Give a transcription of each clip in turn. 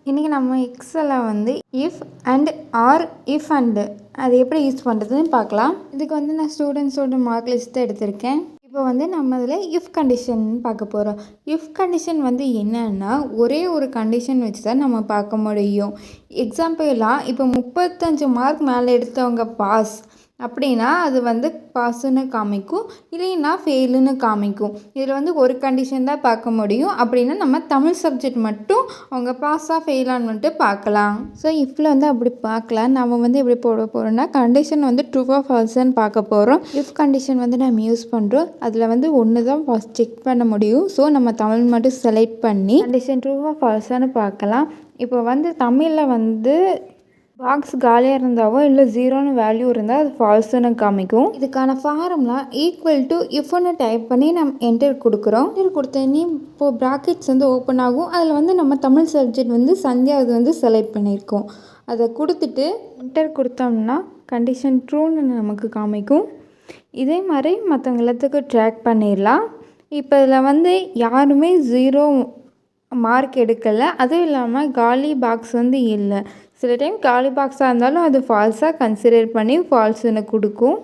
இன்றைக்கி நம்ம எக்ஸலில் வந்து if and or if and அது எப்படி யூஸ் பண்ணுறதுன்னு பார்க்கலாம். இதுக்கு வந்து நான் ஸ்டூடெண்ட்ஸோட மார்க் லிஸ்ட் தான் எடுத்திருக்கேன். இப்போ வந்து நம்ம அதில் இஃப் கண்டிஷன் பார்க்க போகிறோம். இஃப் கண்டிஷன் வந்து என்னன்னா ஒரே ஒரு கண்டிஷன் வச்சு தான் நம்ம பார்க்க முடியும். எக்ஸாம்பிளாக இப்போ 35 மார்க் மேலே எடுத்தவங்க பாஸ் அப்படின்னா அது வந்து பாஸுன்னு காமிக்கும், இல்லைன்னா ஃபெயிலுன்னு காமிக்கும். இதில் வந்து ஒரு கண்டிஷன் தான் பார்க்க முடியும். அப்படின்னா நம்ம தமிழ் சப்ஜெக்ட் மட்டும் அவங்க பாஸாக ஃபெயிலான்னு வந்துட்டு பார்க்கலாம். ஸோ இஃப்பில் வந்து அப்படி பார்க்கலாம். நம்ம வந்து எப்படி போட போகிறோம்னா கண்டிஷன் வந்து ட்ரூவா ஃபால்ஸுன்னு பார்க்க போகிறோம். இஃப் கண்டிஷன் வந்து நம்ம யூஸ் பண்ணுறோம். அதில் வந்து ஒன்று தான் ஃபஸ்ட் செக் பண்ண முடியும். ஸோ நம்ம தமிழ் மட்டும் செலக்ட் பண்ணி கண்டிஷன் ட்ரூவா ஃபால்ஸான்னு பார்க்கலாம். இப்போ வந்து தமிழில் வந்து பாக்ஸ் காலியாக இருந்தாவோ இல்லை ஜீரோன்னு வேல்யூ இருந்தால் அது ஃபால்ஸுன்னு காமிக்கும். இதுக்கான ஃபார்முலா ஈக்குவல் டு இஃப்னு டைப் பண்ணி நம்ம என்டர் கொடுக்குறோம். என்டர் கொடுத்தோன்னே இப்போது ப்ராக்கெட்ஸ் வந்து ஓப்பன் ஆகும். அதில் வந்து நம்ம தமிழ் சப்ஜெக்ட் வந்து சந்தியா அது வந்து செலக்ட் பண்ணியிருக்கோம். அதை கொடுத்துட்டு என்டர் கொடுத்தோம்னா கண்டிஷன் ட்ரூன்னு நமக்கு காமிக்கும். இதே மாதிரி மற்றவங்க எல்லாத்துக்கும் ட்ராக் பண்ணிடலாம். இப்போ இதில் வந்து யாருமே ஜீரோ மார்க் எடுக்கலை. அதுவும் இல்லாமல் காலி பாக்ஸ் வந்து இல்லை. சில டைம் காலி பாக்ஸாக இருந்தாலும் அது ஃபால்ஸாக கன்சிடர் பண்ணி ஃபால்ஸுன்னு கொடுக்கும்.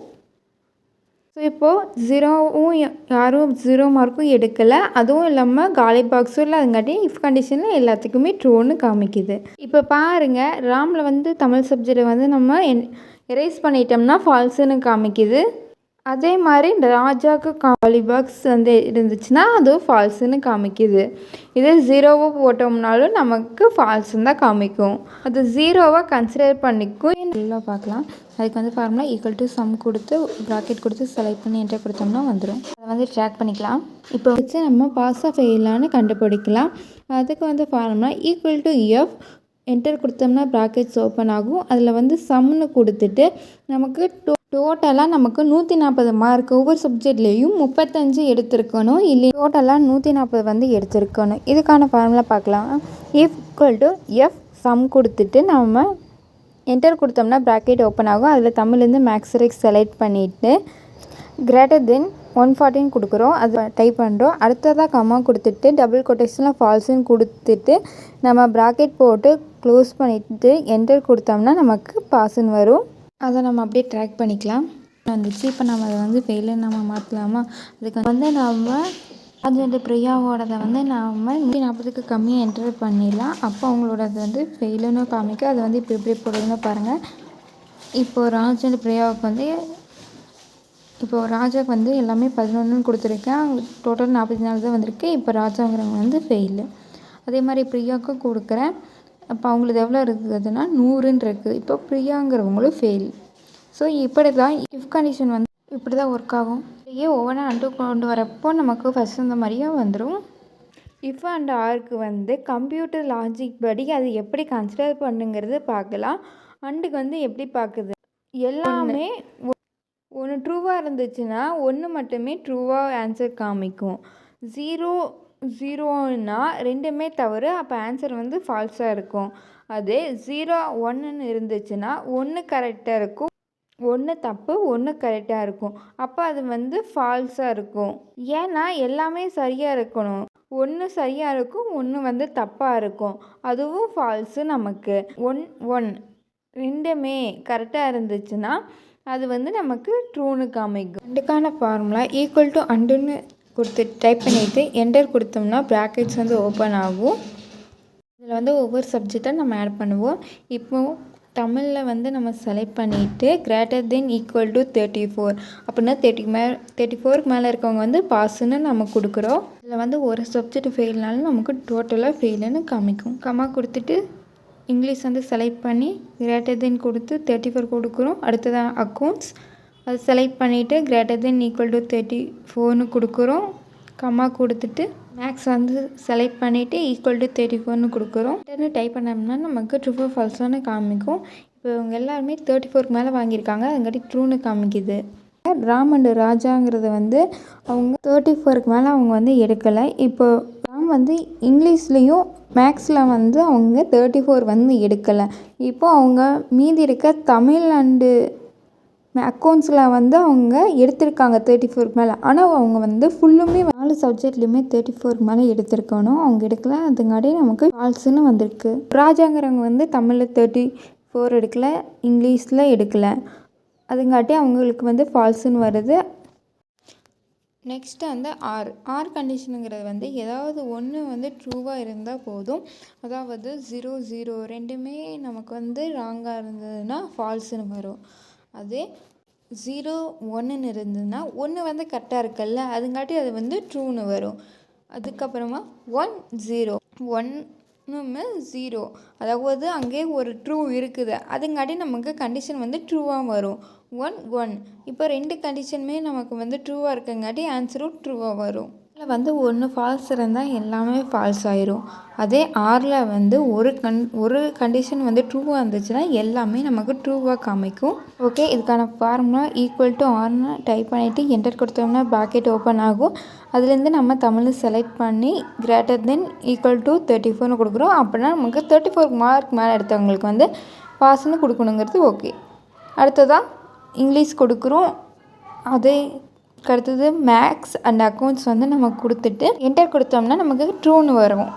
ஸோ இப்போது ஜீரோவும் யாரும் ஜீரோ மார்க்கும் எடுக்கலை. அதுவும் இல்லாமல் காலி பாக்ஸும் இல்லை. அதுங்காட்டி இஃப் கண்டிஷனில் எல்லாத்துக்குமே ட்ரூன்னு காமிக்குது. இப்போ பாருங்கள், ராமில் வந்து தமிழ் சப்ஜெக்டை வந்து நம்ம எரேஸ் பண்ணிட்டோம்னா ஃபால்ஸுன்னு காமிக்குது. அதே மாதிரி ராஜாவுக்கு காலி பாக்ஸ் வந்து இருந்துச்சுன்னா அதுவும் ஃபால்ஸுன்னு காமிக்குது. இதே ஜீரோவை போட்டோம்னாலும் நமக்கு ஃபால்ஸுன்னு தான் காமிக்கும். அது ஜீரோவாக கன்சிடர் பண்ணிக்கும். நல்லா பார்க்கலாம். அதுக்கு வந்து ஃபார்முலா ஈக்குவல் டு சம் கொடுத்து ப்ராக்கெட் கொடுத்து செலக்ட் பண்ணி என்டர் கொடுத்தோம்னா வந்துடும். அதை வந்து ட்ராக் பண்ணிக்கலாம். இப்போ வச்சு நம்ம பாஸாக ஃபெயிலான்னு கண்டுபிடிக்கலாம். அதுக்கு வந்து formula equal to F enter கொடுத்தோம்னா ப்ராக்கெட்ஸ் ஓப்பன் ஆகும். அதில் வந்து சம்னு கொடுத்துட்டு நமக்கு டோட்டலாக நமக்கு 140 மார்க் ஒவ்வொரு சப்ஜெக்ட்லேயும் 35 எடுத்திருக்கணும். இல்லை டோட்டலாக 140 வந்து எடுத்திருக்கணும். இதுக்கான ஃபார்முலா பார்க்கலாம். ஈக்குவல் டு எஃப் சம் கொடுத்துட்டு நம்ம என்டர் கொடுத்தோம்னா ப்ராக்கெட் ஓப்பன் ஆகும். அதில் தமிழ்லேருந்து மேக்ஸ் செலக்ட் பண்ணிவிட்டு கிரேட்டர் தென் 140 கொடுக்குறோம். அது டைப் பண்ணுறோம். அடுத்ததாக கம்மா கொடுத்துட்டு டபுள் கொட்டேஷனில் ஃபால்ஸுன்னு கொடுத்துட்டு நம்ம ப்ராக்கெட் போட்டு க்ளோஸ் பண்ணிவிட்டு என்டர் கொடுத்தோம்னா நமக்கு பாஸ்ன்னு வரும். அதை நம்ம அப்படியே ட்ராக் பண்ணிக்கலாம். வந்துச்சு. இப்போ நம்ம அதை வந்து ஃபெயிலுன்னு நம்ம மாற்றலாமா? அதுக்கு வந்து நம்ம அது பிரியாவோடதை வந்து நம்ம 140க்கு கம்மியாக என்டர் பண்ணிடலாம். அப்போ அவங்களோடது வந்து ஃபெயிலுன்னு காமிக்க அது வந்து இப்போ எப்படி போடுறதுன்னு பாருங்கள். இப்போது ராஜ் பிரியாவுக்கு வந்து ராஜாவுக்கு வந்து எல்லாமே 11ன்னு கொடுத்துருக்கேன். டோட்டல் 44 தான் வந்திருக்கு. இப்போ ராஜாங்கிறவங்க வந்து ஃபெயிலு. அதே மாதிரி பிரியாவுக்கும் கொடுக்குறேன். அப்போ அவங்களுக்கு எவ்வளோ இருக்குதுன்னா 100ன்னு இருக்குது. இப்போ பிரியாங்கிறவங்களும் ஃபெயில். ஸோ இப்படி தான் இஃப் கண்டிஷன் வந்து இப்படி தான் ஒர்க் ஆகும். இதையே ஒவ்வொன்றா அண்டு கொண்டு வரப்போ நமக்கு ஃபஸ்ட் இந்த மாதிரியே வந்துடும். இஃப் அண்ட் ஆருக்கு வந்து கம்ப்யூட்டர் லாஜிக் படி அது எப்படி கன்சிடர் பண்ணுங்கிறது பார்க்கலாம். அண்டுக்கு வந்து எப்படி பார்க்குது, எல்லாமே ஒன்று ட்ரூவாக இருந்துச்சுன்னா ஒன்று மட்டுமே ட்ரூவாக ஆன்சர் காமிக்கும். ஜீரோன்னா ரெண்டுமே தவறு. அப்போ ஆன்சர் வந்து ஃபால்ஸாக இருக்கும். அதே 0 1ன்னு இருந்துச்சுன்னா ஒன்று கரெக்டாக இருக்கும், ஒன்று தப்பு, ஒன்று கரெக்டாக இருக்கும். அப்போ அது வந்து ஃபால்ஸாக இருக்கும். ஏன்னா எல்லாமே சரியாக இருக்கணும். ஒன்று சரியாக இருக்கும், ஒன்று வந்து தப்பாக இருக்கும். அதுவும் ஃபால்ஸு. நமக்கு 1 ரெண்டுமே கரெக்டாக இருந்துச்சுன்னா அது வந்து நமக்கு ட்ரூன்னு காமிக்கும். ரெண்டுக்கான ஃபார்முலா ஈக்குவல் டு அண்டுன்னு கொடுத்து டைப் பண்ணிவிட்டு என்டர் கொடுத்தோம்னா ப்ராக்கெட்ஸ் வந்து ஓப்பன் ஆகும். இதில் வந்து ஒவ்வொரு சப்ஜெக்டாக நம்ம ஆட் பண்ணுவோம். இப்போது தமிழில் வந்து நம்ம செலக்ட் பண்ணிவிட்டு கிரேட்டர் தென் ஈக்குவல் டு 34 அப்படின்னா 34க்கு மேலே இருக்கவங்க வந்து பாஸுன்னு நம்ம கொடுக்குறோம். இதில் வந்து ஒரு சப்ஜெக்ட் ஃபெயில்னாலும் நமக்கு டோட்டலாக ஃபெயிலுன்னு காமிக்கும். கம்மா கொடுத்துட்டு இங்கிலீஷ் வந்து செலக்ட் பண்ணி கிரேட்டர் தென் கொடுத்து 34 கொடுக்குறோம். அடுத்ததான் அக்கௌண்ட்ஸ் அது செலக்ட் பண்ணிவிட்டு கிரேட்டர் தென் ஈக்குவல் டு 34ன்னு கொடுக்குறோம். கம்மா கொடுத்துட்டு மேக்ஸ் வந்து செலக்ட் பண்ணிவிட்டு ஈக்குவல் டு 34ன்னு கொடுக்குறோம். டைப் பண்ணோம்னா நமக்கு ட்ரூ ஃபால்ஸ்னு காமிக்கும். இப்போ இவங்க எல்லாருமே 34க்கு மேலே வாங்கியிருக்காங்க. அதுங்காட்டி ட்ரூன்னு காமிக்குது. ராம் அண்டு ராஜாங்கிறது வந்து அவங்க 34க்கு மேலே அவங்க வந்து எடுக்கலை. இப்போ ராம் வந்து இங்கிலீஷ்லேயும் மேக்ஸில் வந்து அவங்க 34 வந்து எடுக்கலை. இப்போ அவங்க மீதி இருக்க தமிழ் அண்டு அக்கௌண்ட்ஸில் வந்து அவங்க எடுத்திருக்காங்க 34க்கு மேலே. ஆனால் அவங்க வந்து ஃபுல்லுமே 4 சப்ஜெக்ட்லேயுமே 34க்கு மேலே எடுத்திருக்கணும். அவங்க எடுக்கல, அதுங்காட்டி நமக்கு ஃபால்ஸுன்னு வந்திருக்கு. ராஜாங்கிறவங்க வந்து தமிழில் 34 எடுக்கலை, இங்கிலீஷில் எடுக்கலை, அதுங்காட்டி அவங்களுக்கு வந்து ஃபால்ஸுன்னு வருது. நெக்ஸ்ட்டு வந்து ஆர் கண்டிஷனுங்கிறது வந்து ஏதாவது ஒன்று வந்து ட்ரூவாக இருந்தால் போதும். அதாவது 0 0 ரெண்டுமே நமக்கு வந்து ராங்காக இருந்ததுன்னா ஃபால்ஸுன்னு வரும். அதே 0 1ன்னு இருந்ததுன்னா 1 வந்து கரெக்டாக இருக்குல்ல, அதுங்காட்டி அது வந்து ட்ரூன்னு வரும். அதுக்கப்புறமா 1 0 1மே 0, அதாவது அங்கே ஒரு ட்ரூ இருக்குது, அதுங்காட்டி நமக்கு கண்டிஷன் வந்து ட்ரூவாக வரும். 1 1 இப்போ 2 கண்டிஷனுமே நமக்கு வந்து ட்ரூவாக இருக்கங்காட்டி ஆன்சரும் ட்ரூவாக வரும். இதில் வந்து 1 ஃபால்ஸ் இருந்தால் எல்லாமே ஃபால்ஸ் ஆயிரும். அதே ஆரில் வந்து ஒரு கண்டிஷன் வந்து ட்ரூவாக இருந்துச்சுன்னா எல்லாமே நமக்கு ட்ரூவாக காமிக்கும். ஓகே, இதுக்கான ஃபார்முலா ஈக்குவல் டு ஆர்னு டைப் பண்ணிவிட்டு என்டர் கொடுத்தோம்னா ப்ராக்கெட் ஓப்பன் ஆகும். அதுலேருந்து நம்ம தமிழ் செலக்ட் பண்ணி கிரேட்டர் தென் ஈக்குவல் டு 34ன்னு கொடுக்குறோம். அப்படின்னா நமக்கு 34 மார்க் மேலே எடுத்தவங்களுக்கு வந்து பாஸ்ன்னு கொடுக்கணுங்கிறது ஓகே. அடுத்ததாக இங்கிலீஷ் கொடுக்குறோம். அதே அடுத்தது மேக்ஸ் அண்ட் அக்கௌண்ட்ஸ் வந்து நம்ம கொடுத்துட்டு என்டர் கொடுத்தோம்னா நமக்கு ட்ரூன்னு வரும்.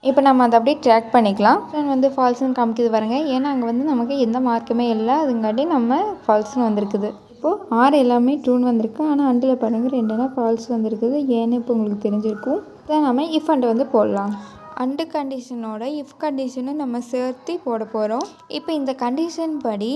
இப்போ நம்ம அதை அப்படியே ட்ராக் பண்ணிக்கலாம். வந்து ஃபால்ஸ்ன்னு காமிக்குது பாருங்க, ஏன்னா அங்கே வந்து நமக்கு எந்த மார்க்குமே இல்லை, அதுங்காட்டி நம்ம ஃபால்ஸ்ன்னு வந்திருக்குது. இப்போது 6 எல்லாமே ட்ரூன்னு வந்திருக்கு, ஆனால் அண்டில் பாருங்கள் 2னா ஃபால்ஸ் வந்திருக்குது. ஏன்னு இப்போ உங்களுக்கு தெரிஞ்சிருக்கும். இதை நம்ம இஃப் அண்ட் வந்து போடலாம். அண்டு கண்டிஷனோட இஃப் கண்டிஷனும் நம்ம சேர்த்து போட போகிறோம். இப்போ இந்த கண்டிஷன் படி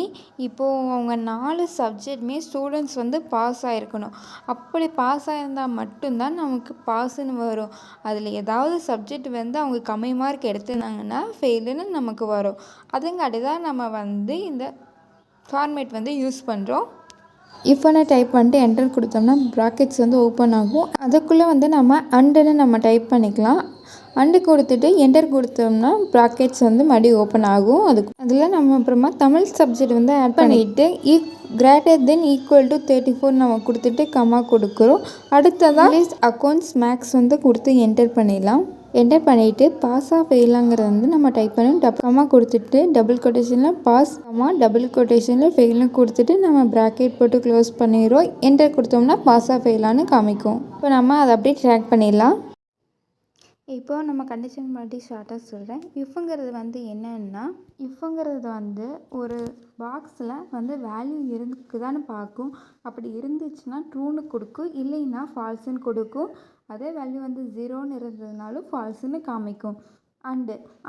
இப்போது அவங்க 4 சப்ஜெக்ட்மே ஸ்டூடெண்ட்ஸ் வந்து பாஸ் ஆகிருக்கணும். அப்படி பாஸ் ஆகிருந்தால் மட்டும்தான் நமக்கு பாஸுன்னு வரும். அதில் ஏதாவது சப்ஜெக்ட் வந்து அவங்க கம்மி மார்க் எடுத்துனாங்கன்னா ஃபெயிலுன்னு நமக்கு வரும். அதுங்காட்டி தான் நம்ம வந்து இந்த ஃபார்மேட் வந்து யூஸ் பண்ணுறோம். இஃப்னு டைப் பண்ணிட்டு என்டர் கொடுத்தோம்னா ப்ராக்கெட்ஸ் வந்து ஓப்பன் ஆகும். அதுக்குள்ளே வந்து நம்ம அண்டுன்னு நம்ம டைப் பண்ணிக்கலாம். அண்டு கொடுத்துட்டு என்டர் கொடுத்தோம்னா ப்ராக்கெட்ஸ் வந்து மறுபடியும் ஓப்பன் ஆகும். அதில் நம்ம அப்புறமா தமிழ் சப்ஜெக்ட் வந்து ஆட் பண்ணிவிட்டு கிரேட்டர் தென் ஈக்குவல் டு 34 நம்ம கொடுத்துட்டு கம்மா கொடுக்குறோம். அடுத்ததாக இங்கிலீஷ் அக்கௌண்ட்ஸ் மேக்ஸ் வந்து கொடுத்து என்டர் பண்ணிடலாம். என்டர் பண்ணிவிட்டு பாஸாக ஃபெயிலாங்கிறத வந்து நம்ம டைப் பண்ணி கம்மா கொடுத்துட்டு டபுள் கொட்டேஷனில் பாஸ் கம்மா டபுள் கொட்டேஷனில் ஃபெயில்னு கொடுத்துட்டு நம்ம ப்ராக்கெட் போட்டு க்ளோஸ் பண்ணிடுறோம். என்டர் கொடுத்தோம்னா பாஸாக ஃபெயிலான்னு காமிக்கும். இப்போ நம்ம அதை அப்படியே ட்ராக் பண்ணிடலாம். இப்போது நம்ம கண்டிஷன் பற்றி ஷார்ட்டாக சொல்கிறேன். இஃப்ங்கிறது வந்து என்னன்னா, இஃப்ங்கிறது வந்து ஒரு பாக்ஸில் வந்து வேல்யூ இருக்குதான்னு பார்க்கும். அப்படி இருந்துச்சுன்னா ட்ரூன்னு கொடுக்கும், இல்லைன்னா ஃபால்ஸுன்னு கொடுக்கும். அதே வேல்யூ வந்து 0ன்னு இருந்ததுனாலும் ஃபால்ஸுன்னு காமிக்கும்.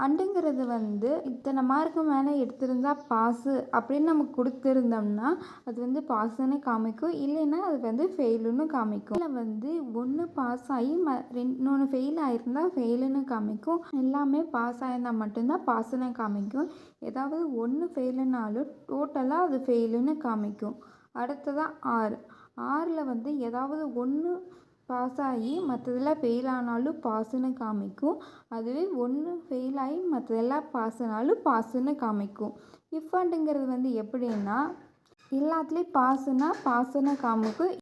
அண்டுங்கிறது வந்து இத்தனை மார்க்கு மேலே எடுத்திருந்தா பாஸு அப்படின்னு நம்ம கொடுத்துருந்தோம்னா அது வந்து பாஸுன்னு காமிக்கும், இல்லைன்னா அது வந்து ஃபெயிலுன்னு காமிக்கும். இதில் வந்து 1 பாஸ் ஆகி இன்னொன்று ஃபெயில் ஆகிருந்தால் ஃபெயிலுன்னு காமிக்கும். எல்லாமே பாஸ் ஆகிருந்தால் மட்டும்தான் பாஸுன்னு காமிக்கும். ஏதாவது 1 ஃபெயிலுனாலும் டோட்டலாக அது ஃபெயிலுன்னு காமிக்கும். அடுத்ததாக ஆறில் வந்து ஏதாவது 1 பாஸ் ஆகி மற்றதெல்லாம் ஃபெயில் ஆனாலும் பாஸுன்னு காமிக்கும். அதுவே 1 ஃபெயில் ஆகி மற்றதெல்லாம் பாஸுனாலும் பாஸுன்னு காமிக்கும். இஃப் அண்டுங்கிறது வந்து எப்படின்னா எல்லாத்துலேயும் பாஸுன்னா பாஸுன்னு காமிக்கும்.